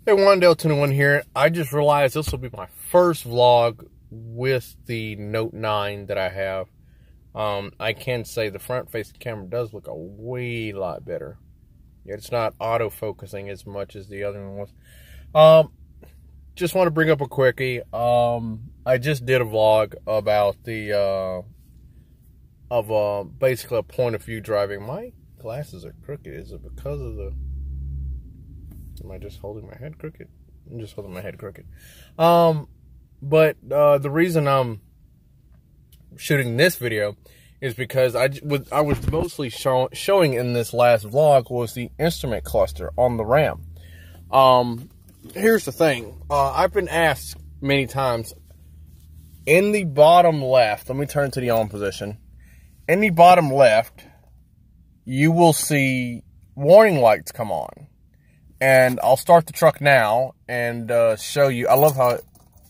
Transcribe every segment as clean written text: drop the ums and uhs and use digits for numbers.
Hey, Wandale21 here. I just realized this will be my first vlog with the Note 9 that I have. I can say the front-facing camera does look a way lot better. It's not auto-focusing as much as the other one was. Just want to bring up a quickie. I just did a vlog about the basically a point of view driving. My glasses are crooked. Is it because of the... Am I just holding my head crooked? I'm just holding my head crooked. But the reason I'm shooting this video is because I was mostly showing in this last vlog was the instrument cluster on the RAM. Here's the thing. I've been asked many times, in the bottom left, let me turn to the on position. In the bottom left, you will see warning lights come on. And I'll start the truck now and show you. I love how,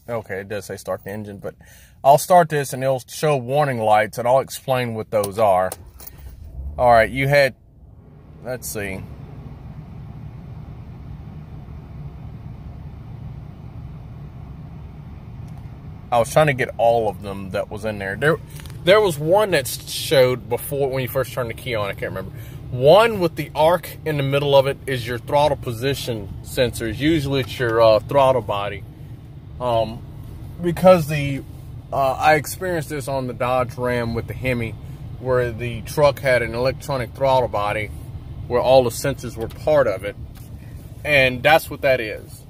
okay, it does say start the engine, but I'll start this and it'll show warning lights and I'll explain what those are. All right, you had, let's see. I was trying to get all of them that was in there. There was one that showed before when you first turned the key on, I can't remember. One with the arc in the middle of it is your throttle position sensors. Usually it's your throttle body. Because I experienced this on the Dodge Ram with the Hemi, where the truck had an electronic throttle body where all the sensors were part of it. And that's what that is.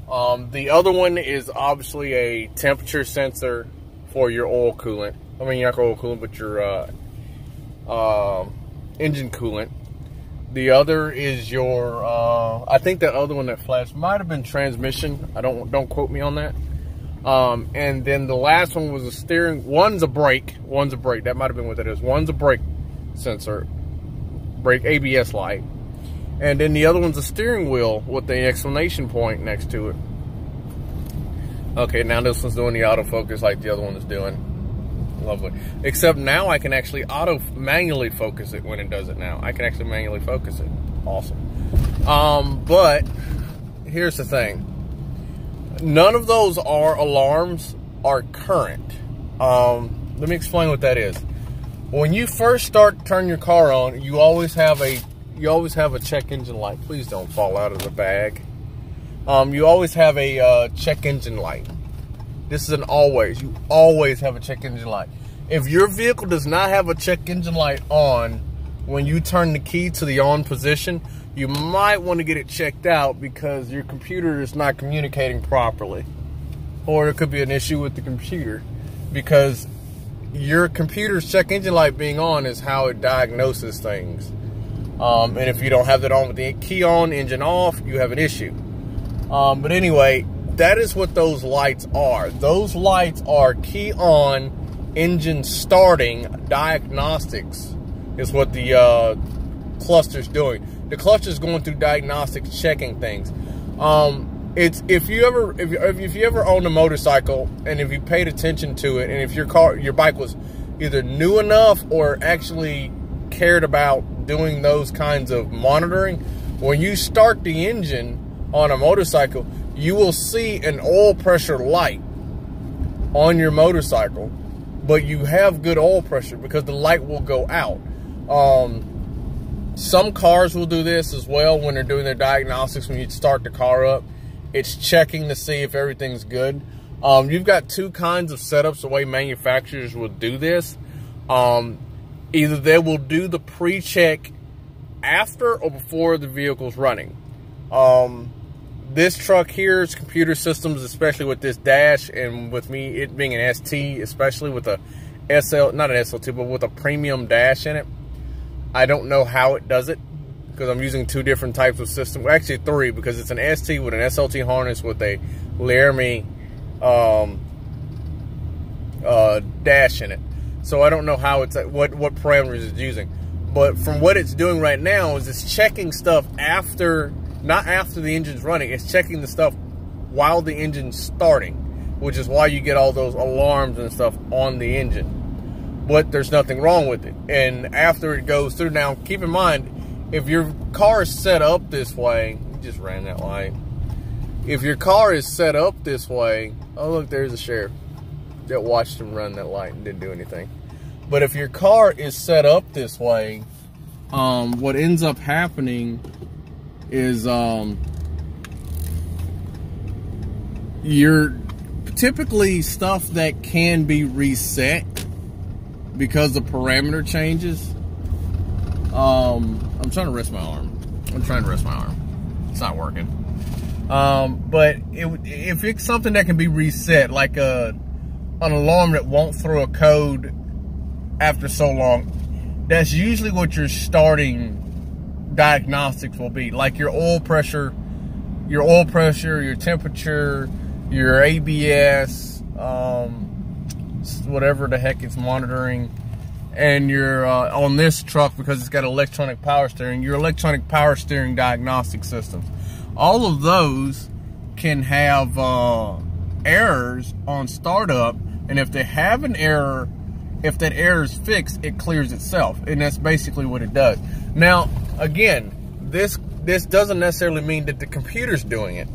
The other one is obviously a temperature sensor for your oil coolant. I mean, not oil coolant, but your engine coolant. The other is your I think that other one that flashed might have been transmission. Don't quote me on that. And then the last one was a steering. One's a brake. That might have been what that is. One's a brake sensor, brake ABS light, and then the other one's a steering wheel with the exclamation point next to it. Okay, now this one's doing the autofocus like the other one is doing. Lovely. Except now I can actually manually focus it when it does it now. I can actually manually focus it. Awesome. But here's the thing. None of those alarms are current. Let me explain what that is. When you first turn your car on, you always have a check engine light. Please don't fall out of the bag. You always have a check engine light. This is an always. You always have a check engine light. If your vehicle does not have a check engine light on when you turn the key to the on position, you might want to get it checked out because your computer is not communicating properly. Or it could be an issue with the computer because your computer's check engine light being on is how it diagnoses things. And if you don't have that on with the key on, engine off, you have an issue. But anyway, that is what those lights are. Those lights are key on, engine starting diagnostics is what the cluster's doing. The cluster's going through diagnostics, checking things. It's if you ever owned a motorcycle and if you paid attention to it, and if your bike was either new enough or actually cared about doing those kinds of monitoring, when you start the engine on a motorcycle, you will see an oil pressure light on your motorcycle, but you have good oil pressure because the light will go out. Some cars will do this as well when they're doing their diagnostics. When you start the car up, it's checking to see if everything's good. You've got two kinds of setups the way manufacturers will do this. Either they will do the pre-check after or before the vehicle's running. This truck here's computer systems, especially with this dash, and with me, it being an ST, especially with a not an SL2, but with a premium dash in it. I don't know how it does it, because I'm using two different types of systems. Well, actually three, because it's an ST with an SLT harness with a Laramie dash in it. So I don't know how it's, what parameters it's using. But from what it's doing right now is it's checking stuff after... Not after the engine's running, it's checking the stuff while the engine's starting, which is why you get all those alarms and stuff on the engine. But there's nothing wrong with it. And after it goes through, now keep in mind, if your car is set up this way, you just ran that light. if your car is set up this way, oh look, there's a sheriff that watched him run that light and didn't do anything. But if your car is set up this way, what ends up happening is you're typically stuff that can be reset because of parameter changes. I'm trying to rest my arm. It's not working. But if it's something that can be reset, like an alarm that won't throw a code after so long, that's usually what your starting diagnostics will be. Like your oil pressure, your temperature, your ABS, whatever the heck it's monitoring. And your on this truck, because it's got electronic power steering, your electronic power steering diagnostic systems. All of those can have errors on startup, and if they have an error, if that error is fixed, it clears itself, and that's basically what it does. Now, again, this doesn't necessarily mean that the computer's doing it.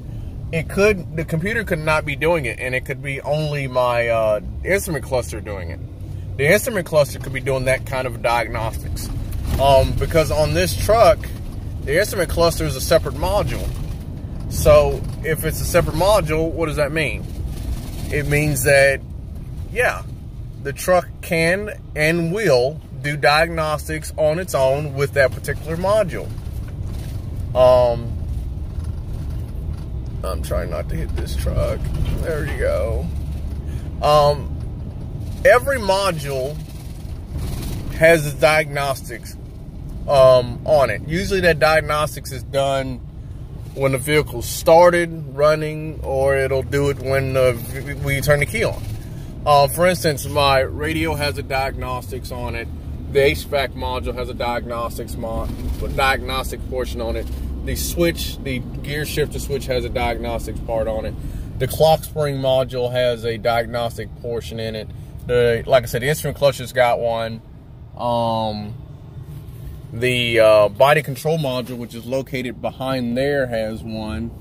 The computer could not be doing it, and it could be only my instrument cluster doing it. The instrument cluster could be doing that kind of diagnostics. Because on this truck, the instrument cluster is a separate module. So if it's a separate module, what does that mean? It means that, yeah, the truck can and will do diagnostics on its own with that particular module. I'm trying not to hit this truck. There you go. Every module has its diagnostics on it. Usually that diagnostics is done when the vehicle's started running, or it'll do it when we turn the key on. For instance, my radio has a diagnostics on it. The HVAC module has a diagnostic portion on it. The switch, the gear shifter switch, has a diagnostics part on it. The clock spring module has a diagnostic portion in it. Like I said, the instrument cluster's got one. The body control module, which is located behind there, has one.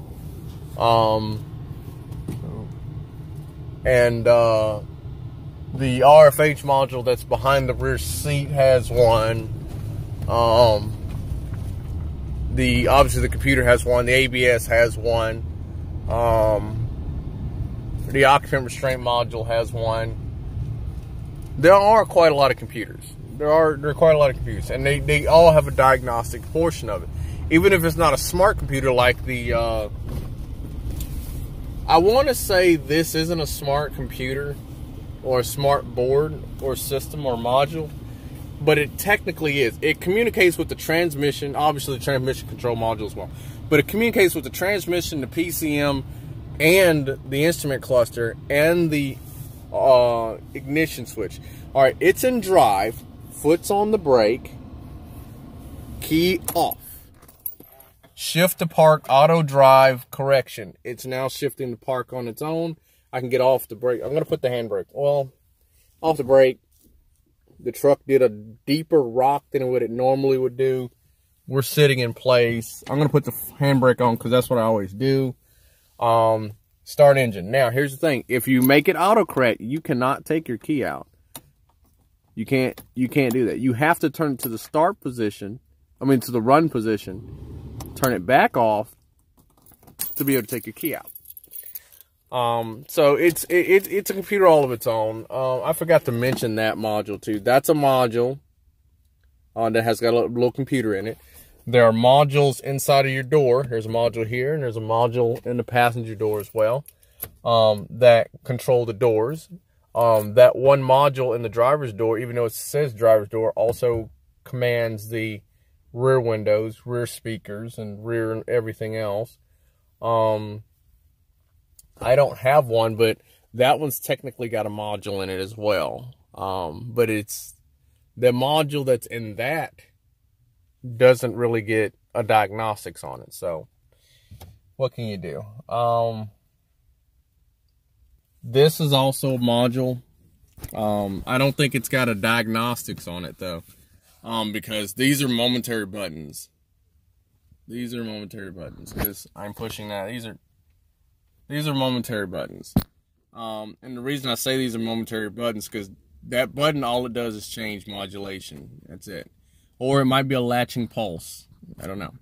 And the RFH module that's behind the rear seat has one. Obviously the computer has one. The ABS has one. The occupant restraint module has one. There are quite a lot of computers. There are quite a lot of computers, and they all have a diagnostic portion of it. Even if it's not a smart computer like the, I want to say this isn't a smart computer or a smart board or system or module, but it technically is. It communicates with the transmission, obviously the transmission control module as well, but it communicates with the transmission, the PCM, and the instrument cluster, and the ignition switch. All right, it's in drive, foot's on the brake, key off. Shift to park, auto drive, correction. It's now shifting to park on its own. I can get off the brake. I'm going to put the handbrake. Well, off the brake. The truck did a deeper rock than what it normally would do. We're sitting in place. I'm going to put the handbrake on because that's what I always do. Start engine. Now, here's the thing. If you make it autocorrect, you cannot take your key out. You can't do that. You have to turn it to the start position. To the run position. Turn it back off to be able to take your key out. So it's a computer all of its own. I forgot to mention that module too. That's a module that has got a little computer in it. There are modules inside of your door. There's a module here, and there's a module in the passenger door as well, that control the doors. That one module in the driver's door, even though it says driver's door, also commands the rear windows, rear speakers, and rear and everything else. I don't have one, but that one's technically got a module in it as well. But it's the module that's in that doesn't really get a diagnostics on it. So what can you do? This is also a module. I don't think it's got a diagnostics on it though. Because these are momentary buttons. These are momentary buttons because I'm pushing that. These are These are momentary buttons. And the reason I say these are momentary buttons because that button, all it does is change modulation. That's it. Or it might be a latching pulse. I don't know.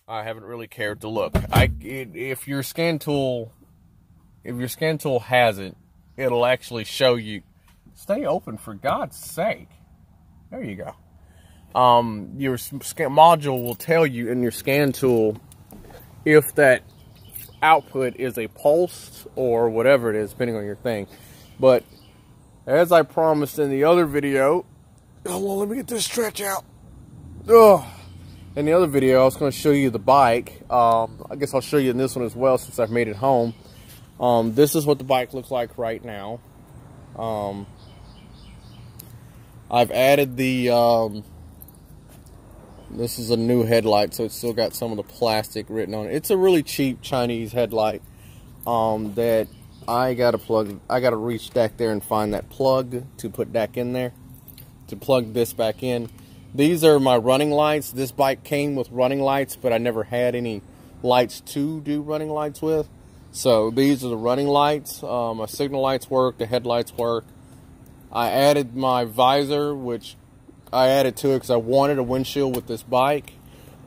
I haven't really cared to look. If your scan tool has it, it'll actually show you. Stay open, for God's sake. There you go. Your scan module will tell you in your scan tool if that output is a pulse or whatever it is, depending on your thing. But as I promised in the other video, hold on, let me get this stretch out. Ugh. In the other video, I was going to show you the bike. I guess I'll show you in this one as well since I've made it home. This is what the bike looks like right now. I've added the, this is a new headlight, so it's still got some of the plastic written on it. It's a really cheap Chinese headlight that I gotta reach back there and find that plug to put back in there, to plug this back in. These are my running lights. This bike came with running lights, but I never had any lights to do running lights with. So these are the running lights. My signal lights work, the headlights work. I added my visor, which I added to it because I wanted a windshield with this bike.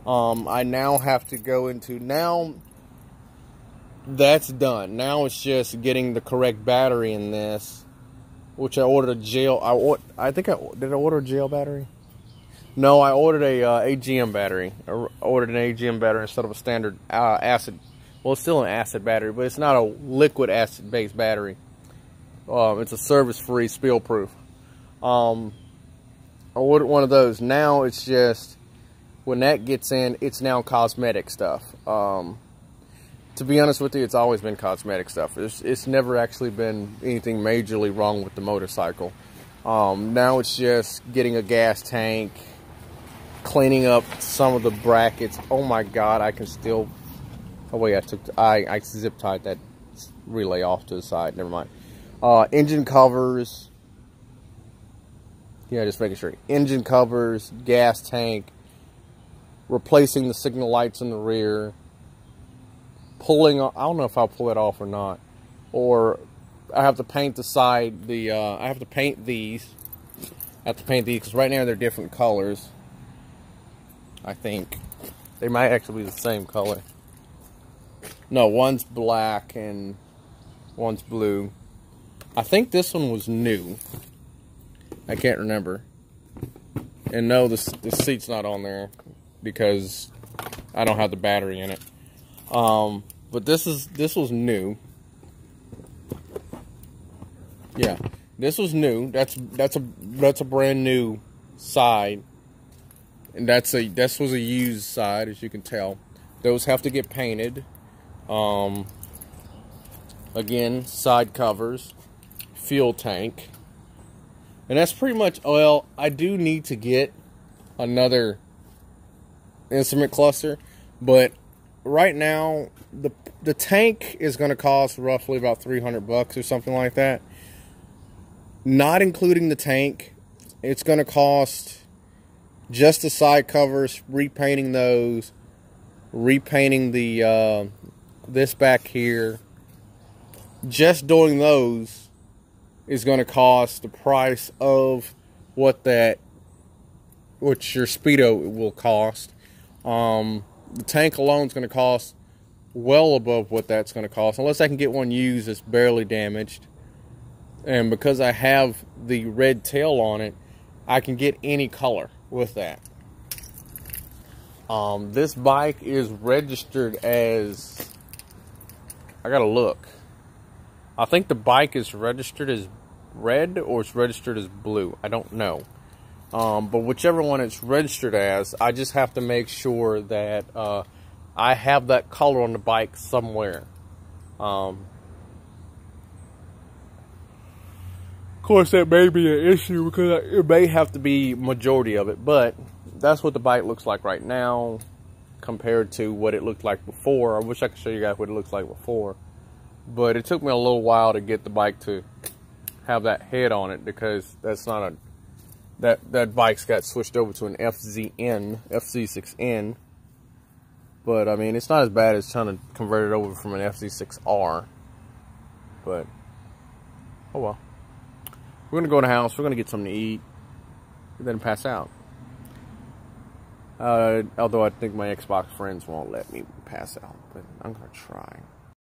I now have to go into, now that's done. Now it's just getting the correct battery in this, which I ordered a gel. Did I order a gel battery? No, I ordered a AGM battery. I ordered an AGM battery instead of a standard acid. Well, it's still an acid battery, but it's not a liquid acid-based battery. It's a service-free, spill-proof. I ordered one of those. Now it's just, when that gets in, it's now cosmetic stuff. To be honest with you, it's always been cosmetic stuff. It's never actually been anything majorly wrong with the motorcycle. Now it's just getting a gas tank, cleaning up some of the brackets. Oh my God, I can still. Oh wait, I zip tied that relay off to the side. Never mind. Engine covers. Yeah, just making sure. Engine covers, gas tank, replacing the signal lights in the rear, pulling. I don't know if I'll pull it off or not, or I have to paint the side. I have to paint these. I have to paint these because right now they're different colors. I think they might actually be the same color. No, one's black and one's blue. I think this one was new. I can't remember. And no, the seat's not on there because I don't have the battery in it. But this was new. Yeah, this was new. That's a brand new side, and this was a used side, as you can tell. Those have to get painted. Again, side covers, fuel tank. And that's pretty much, well, I do need to get another instrument cluster, but right now the tank is going to cost roughly about $300 or something like that. Not including the tank, it's going to cost just the side covers, repainting those, repainting the this back here. Just doing those is going to cost the price of what your Speedo will cost. The tank alone is going to cost well above what that's going to cost, unless I can get one used that's barely damaged. And because I have the red tail on it, I can get any color with that. This bike is registered as, I gotta look. I think the bike is registered as red or it's registered as blue. I don't know. But whichever one it's registered as, I just have to make sure that I have that color on the bike somewhere. Of course, that may be an issue because it may have to be majority of it, but that's what the bike looks like right now compared to what it looked like before. I wish I could show you guys what it looks like before, but it took me a little while to get the bike to have that head on it because that's not that bike's got switched over to an FZ6N. But, I mean, it's not as bad as trying to convert it over from an FZ6R. But, oh well. We're going to go in the house. We're going to get something to eat. And then pass out. Although I think my Xbox friends won't let me pass out. But I'm going to try.